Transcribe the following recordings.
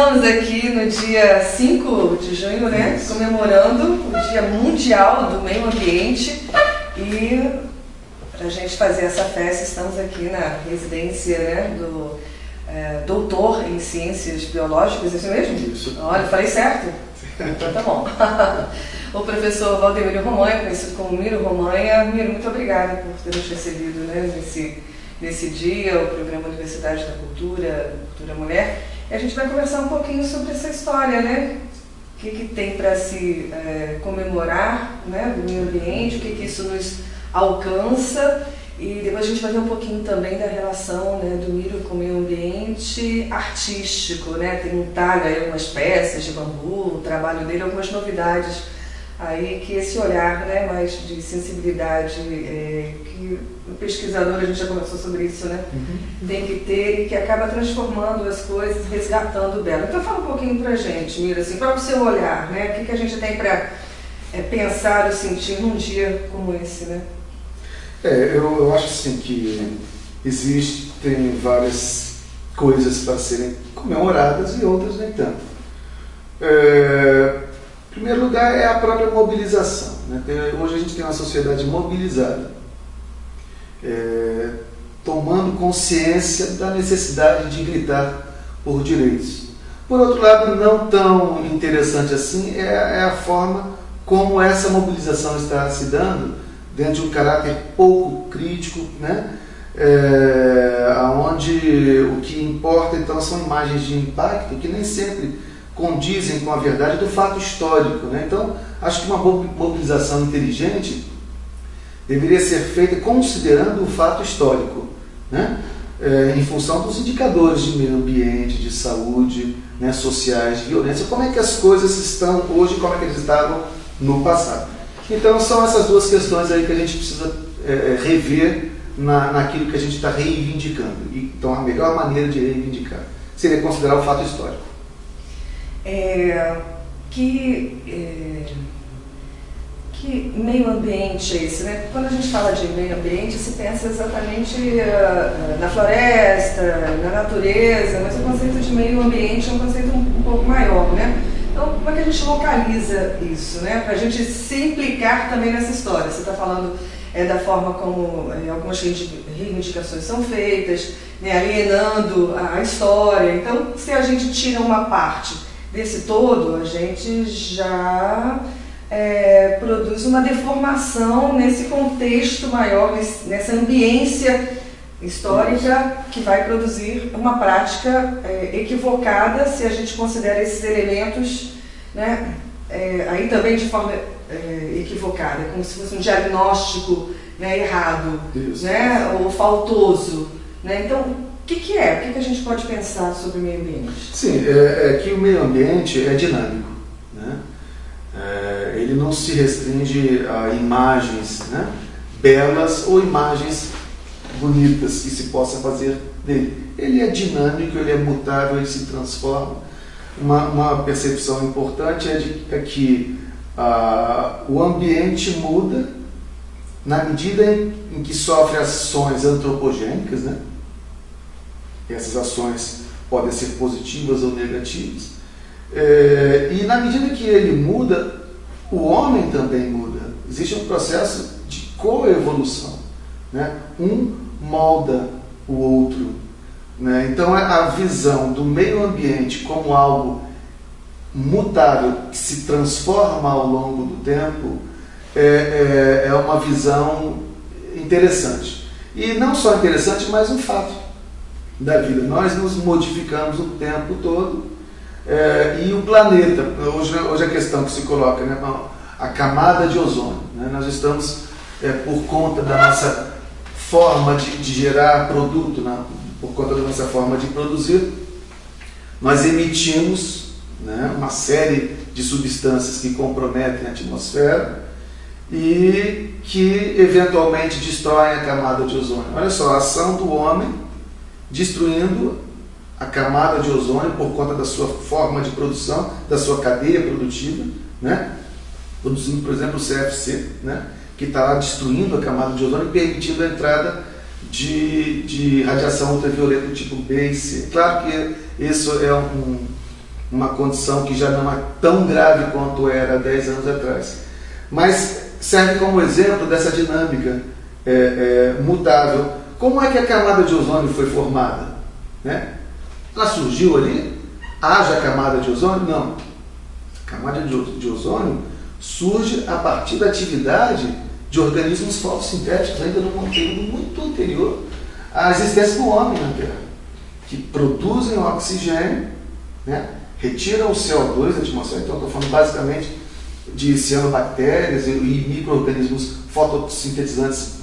Estamos aqui no dia 5 de junho, né? Comemorando o Dia Mundial do Meio Ambiente. E para a gente fazer essa festa, estamos aqui na residência, né, do doutor em Ciências Biológicas, isso mesmo? Isso. Olha, falei certo? Então tá bom. O professor Valdemiro Romanha, conhecido como Miro Romanha. Miro, muito obrigada por ter nos recebido, né, nesse dia, o programa Universidade da Cultura, Cultura Mulher. E a gente vai conversar um pouquinho sobre essa história, né? O que tem para se comemorar, né, do meio ambiente, o que isso nos alcança. E depois a gente vai ver um pouquinho também da relação, né, do Miro com o meio ambiente artístico, né? Tem um talho aí, algumas peças de bambu, o trabalho dele, algumas novidades aí que esse olhar, né, mais de sensibilidade, que o pesquisador, a gente já conversou sobre isso, né, tem que ter e que acaba transformando as coisas, resgatando o belo. Então fala um pouquinho pra gente, Miro, assim, qual é o seu olhar, né? O que a gente tem para pensar ou sentir num dia como esse, né? Eu acho assim que existem várias coisas para serem comemoradas e outras nem tanto. Em primeiro lugar é a própria mobilização, né? Hoje a gente tem uma sociedade mobilizada, tomando consciência da necessidade de gritar por direitos. Por outro lado, não tão interessante assim é a forma como essa mobilização está se dando dentro de um caráter pouco crítico, né? Onde o que importa então são imagens de impacto que nem sempre condizem com a verdade do fato histórico, né? Então, acho que uma mobilização inteligente deveria ser feita considerando o fato histórico, né? Em função dos indicadores de meio ambiente, de saúde, né, sociais, de violência, como é que as coisas estão hoje e como é que eles estavam no passado. Então, são essas duas questões aí que a gente precisa rever naquilo que a gente está reivindicando. Então, a melhor maneira de reivindicar seria considerar o fato histórico. Que meio ambiente é esse, né? Quando a gente fala de meio ambiente, se pensa exatamente na floresta, na natureza, mas o conceito de meio ambiente é um conceito um pouco maior, né? Então, como é que a gente localiza isso, né? Para a gente se implicar também nessa história. Você está falando da forma como algumas reivindicações são feitas, né, alienando a história. Então, se a gente tira uma parte desse todo, a gente já produz uma deformação nesse contexto maior, nessa ambiência histórica que vai produzir uma prática equivocada se a gente considera esses elementos, né, aí também de forma equivocada, como se fosse um diagnóstico, né, errado, né, ou faltoso, né? Então, o que a gente pode pensar sobre o meio ambiente? Sim, que o meio ambiente é dinâmico, né? Ele não se restringe a imagens, né, belas ou imagens bonitas que se possa fazer dele. Ele é dinâmico, ele é mutável, ele se transforma. Uma percepção importante é que o ambiente muda na medida em que sofre ações antropogênicas, né? Essas ações podem ser positivas ou negativas. E na medida que ele muda, o homem também muda. Existe um processo de coevolução, né? Um molda o outro, né? Então a visão do meio ambiente como algo mutável que se transforma ao longo do tempo é uma visão interessante. E não só interessante, mas um fato da vida. Nós nos modificamos o tempo todo, e o planeta, hoje a questão que se coloca, né, a camada de ozônio, né? Nós estamos, por conta da nossa forma de gerar produto, né? Por conta da nossa forma de produzir, nós emitimos, né, uma série de substâncias que comprometem a atmosfera e que eventualmente destroem a camada de ozônio. Olha só, a ação do homem destruindo a camada de ozônio por conta da sua forma de produção, da sua cadeia produtiva, né? Produzindo, por exemplo, o CFC, né? Que está lá destruindo a camada de ozônio e permitindo a entrada de radiação ultravioleta do tipo B e C. Claro que isso é uma condição que já não é tão grave quanto era 10 anos atrás. Mas serve como exemplo dessa dinâmica mutável. Como é que a camada de ozônio foi formada? Né? Ela surgiu ali? Haja camada de ozônio? Não. A camada de ozônio surge a partir da atividade de organismos fotossintéticos, ainda num período muito anterior à existência do homem na Terra, que produzem oxigênio, né? Retiram o CO2 da atmosfera. Então, estou falando basicamente de cianobactérias e micro-organismos fotossintetizantes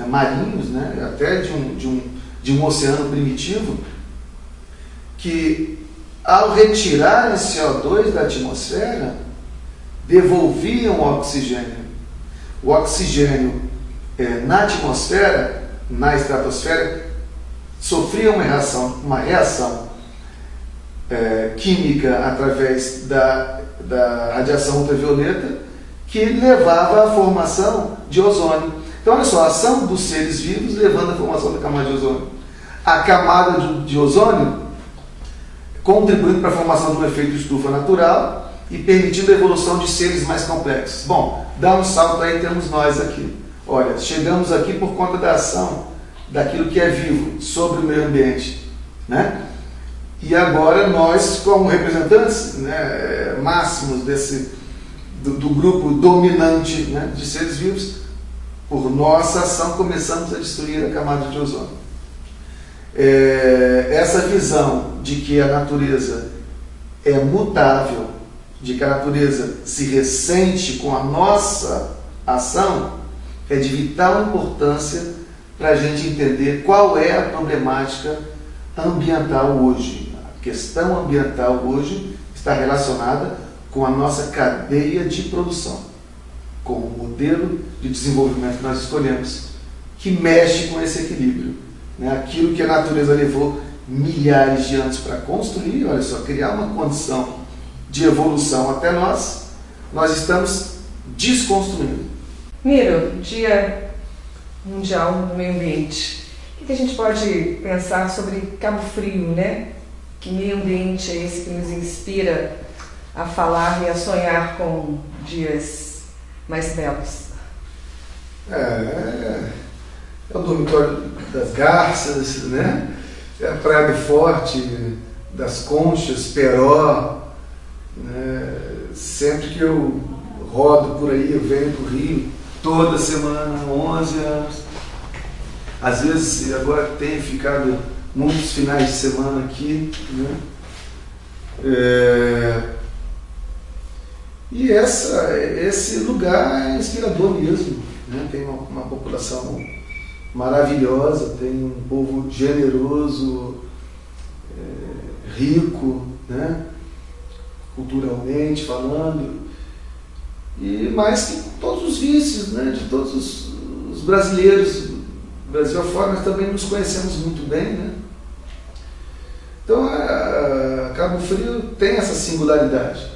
marinhos, né? Até de um oceano primitivo, que ao retirar esse CO2 da atmosfera, devolviam o oxigênio. O oxigênio na atmosfera, na estratosfera, sofria uma reação química através da radiação ultravioleta, que levava à formação de ozônio. Então, olha só, a ação dos seres vivos levando à formação da camada de ozônio. A camada de ozônio contribuindo para a formação de um efeito de estufa natural e permitindo a evolução de seres mais complexos. Bom, dá um salto aí, temos nós aqui. Olha, chegamos aqui por conta da ação daquilo que é vivo sobre o meio ambiente, né? E agora nós, como representantes, né, máximos do grupo dominante, né, de seres vivos, por nossa ação começamos a destruir a camada de ozônio. Essa visão de que a natureza é mutável, de que a natureza se ressente com a nossa ação, é de vital importância para a gente entender qual é a problemática ambiental hoje. A questão ambiental hoje está relacionada com a nossa cadeia de produção, com o modelo de desenvolvimento que nós escolhemos, que mexe com esse equilíbrio. Né? Aquilo que a natureza levou milhares de anos para construir, olha só, criar uma condição de evolução até nós estamos desconstruindo. Miro, Dia Mundial do Meio Ambiente. O que a gente pode pensar sobre Cabo Frio, né? Que meio ambiente é esse que nos inspira a falar e a sonhar com dias mais belos? É o dormitório das garças, né? É a Praia do Forte, das Conchas, Peró. Né? Sempre que eu rodo por aí, eu venho para o Rio, toda semana, 11 anos. Às vezes, agora tenho ficado muitos finais de semana aqui. Né? E esse lugar é inspirador mesmo. Né? Tem uma população maravilhosa, tem um povo generoso, rico, né? Culturalmente falando, e mais que todos os vícios, né? De todos os brasileiros, Brasil afora, nós também nos conhecemos muito bem, né? Então, Cabo Frio tem essa singularidade.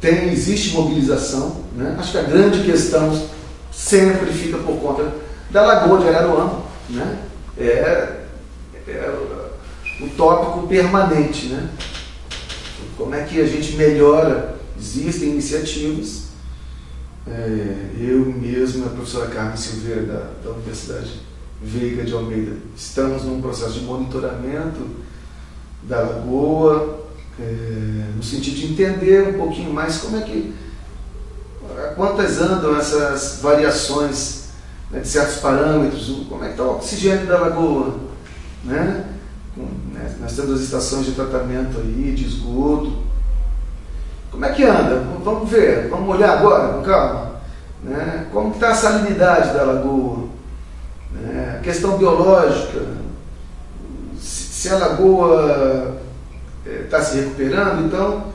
Existe mobilização, né? Acho que a grande questão sempre fica por conta da Lagoa de Araruama, né? O tópico permanente, né? Como é que a gente melhora? Existem iniciativas. Eu mesmo, a professora Carmen Silveira, da Universidade Veiga de Almeida, estamos num processo de monitoramento da lagoa, no sentido de entender um pouquinho mais como é que, a quantas andam essas variações, né, de certos parâmetros, como é que está o oxigênio da lagoa, né? Nós temos as estações de tratamento aí, de esgoto. Como é que anda? Vamos ver, vamos olhar agora, com calma. Né? Como está a salinidade da lagoa? Né? A questão biológica, se a lagoa está se recuperando, então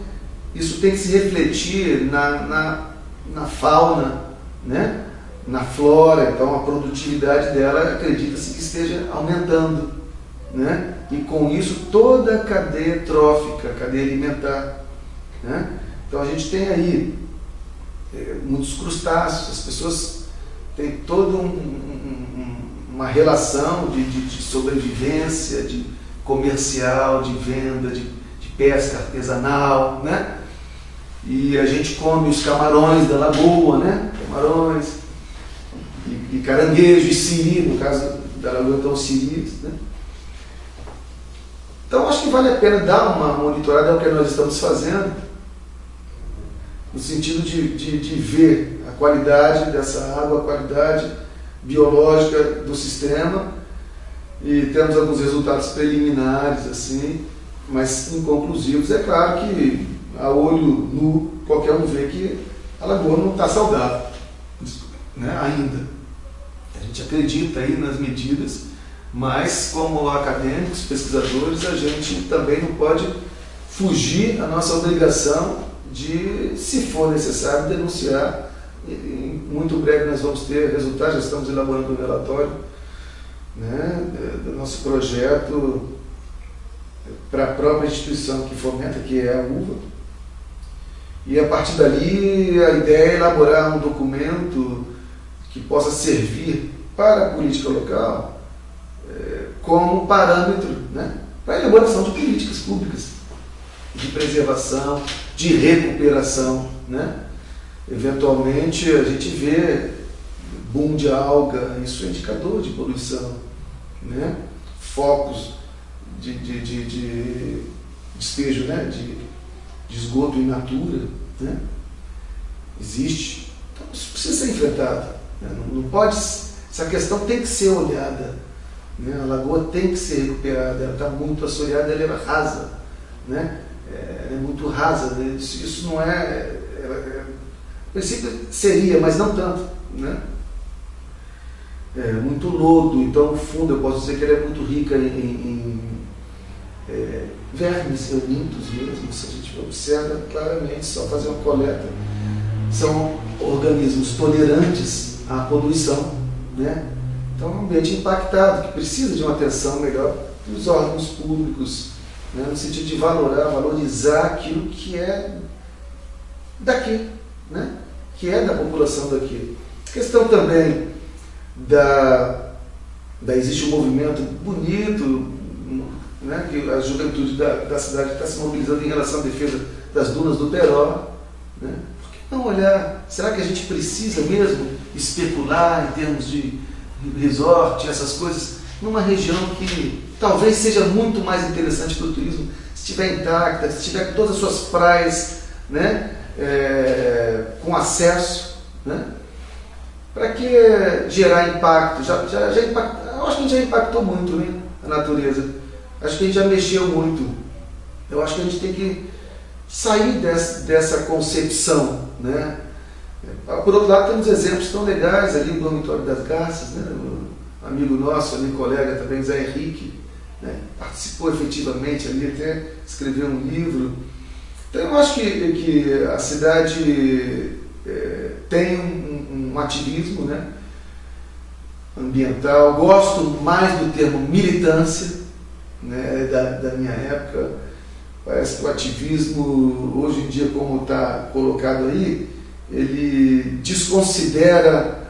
isso tem que se refletir na fauna, né? Na flora. Então a produtividade dela, acredita-se que esteja aumentando, né? E com isso toda a cadeia trófica, a cadeia alimentar, né? Então a gente tem aí muitos crustáceos, as pessoas têm toda uma relação de sobrevivência, de comercial, de venda, de pesca artesanal, né? E a gente come os camarões da lagoa, né? Camarões e caranguejo e siri, no caso da lagoa então siris, né? Então acho que vale a pena dar uma monitorada, é o que nós estamos fazendo, no sentido de ver a qualidade dessa água, a qualidade biológica do sistema, e temos alguns resultados preliminares, assim, mas inconclusivos. É claro que a olho nu qualquer um vê que a lagoa não está saudável, né, ainda. A gente acredita aí nas medidas, mas como acadêmicos, pesquisadores, a gente também não pode fugir da nossa obrigação de, se for necessário, denunciar. Muito breve nós vamos ter resultados, já estamos elaborando um relatório, né, do nosso projeto para a própria instituição que fomenta, que é a UVA. E a partir dali a ideia é elaborar um documento que possa servir para a política local como parâmetro, né, para a elaboração de políticas públicas de preservação, de recuperação, né? Eventualmente a gente vê boom de alga, isso é indicador de poluição, né? Focos de despejo, né? de esgoto in natura, né? Existe. Então isso precisa ser enfrentado, né? Não pode, essa questão tem que ser olhada, né? A lagoa tem que ser recuperada, ela está muito assoreada, ela é rasa, né? Ela é muito rasa, né? Isso não é, a princípio seria, mas não tanto, né? Muito lodo, então o fundo eu posso dizer que ela é muito rica em vermes eumintos mesmo, se a gente observa claramente, só fazer uma coleta, são organismos tolerantes à poluição, né? Então é um ambiente impactado, que precisa de uma atenção melhor dos órgãos públicos, né? No sentido de valorizar aquilo que é daqui, né? Que é da população daqui. A questão também existe um movimento bonito, né, que a juventude da cidade está se mobilizando em relação à defesa das dunas do Peró, né? Por que não olhar, será que a gente precisa mesmo especular em termos de resort, essas coisas, numa região que talvez seja muito mais interessante para o turismo, se estiver intacta, se tiver todas as suas praias, né, com acesso, né? Para que gerar impacto? Já impactou, eu acho que a gente já impactou muito, né, a natureza. Acho que a gente já mexeu muito. Eu acho que a gente tem que sair dessa concepção, né? Por outro lado, temos exemplos tão legais ali, o Dormitório das Garças, né? Um amigo nosso, ali, colega também, Zé Henrique, né? Participou efetivamente ali, até escreveu um livro. Então eu acho que a cidade tem um ativismo, né, ambiental. Gosto mais do termo militância, né, da minha época. Parece que o ativismo, hoje em dia, como está colocado aí, ele desconsidera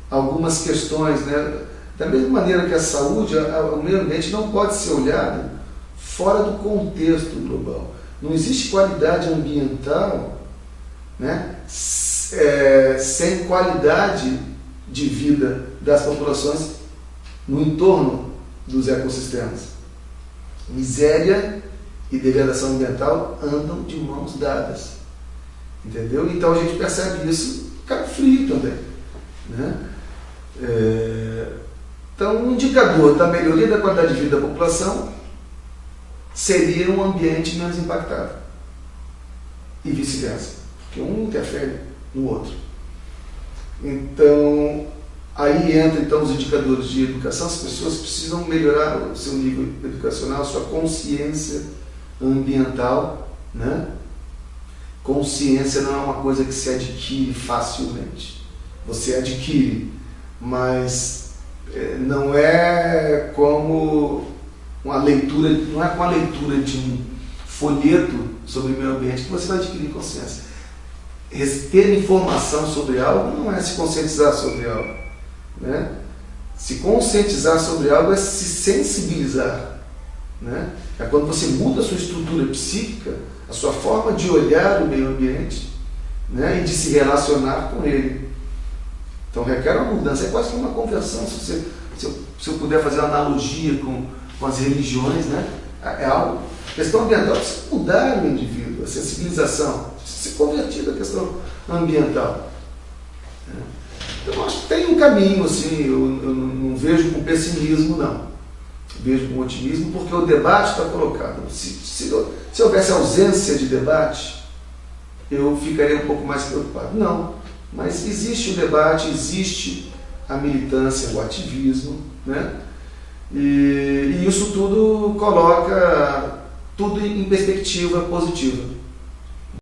algumas questões, né? Da mesma maneira que a saúde, o meio ambiente não pode ser olhado fora do contexto global. Não existe qualidade ambiental, né, sem qualidade de vida das populações no entorno dos ecossistemas. Miséria e degradação ambiental andam de mãos dadas, entendeu? Então a gente percebe isso em Cabo Frio também, né? Então um indicador da melhoria da qualidade de vida da população seria um ambiente menos impactado e vice-versa, porque um interfere no outro. Então aí entra então os indicadores de educação. As pessoas precisam melhorar o seu nível educacional, a sua consciência ambiental, né? Consciência não é uma coisa que se adquire facilmente. Você adquire, mas não é como uma leitura, não é com a leitura de um folheto sobre o meio ambiente que você vai adquirir consciência. Ter informação sobre algo não é se conscientizar sobre algo, né? Se conscientizar sobre algo é se sensibilizar, né? É quando você muda a sua estrutura psíquica, a sua forma de olhar o meio ambiente, né, e de se relacionar com ele. Então requer uma mudança, é quase que uma conversão. Se eu puder fazer uma analogia com as religiões, né, é algo. A questão ambiental precisa mudar o indivíduo, a sensibilização, precisa ser convertida a questão ambiental. Então acho que tem um caminho, assim, eu não vejo com pessimismo, não. Vejo com otimismo, porque o debate está colocado. Se houvesse ausência de debate, eu ficaria um pouco mais preocupado. Não, mas existe o debate, existe a militância, o ativismo, né? E isso tudo coloca tudo em perspectiva positiva.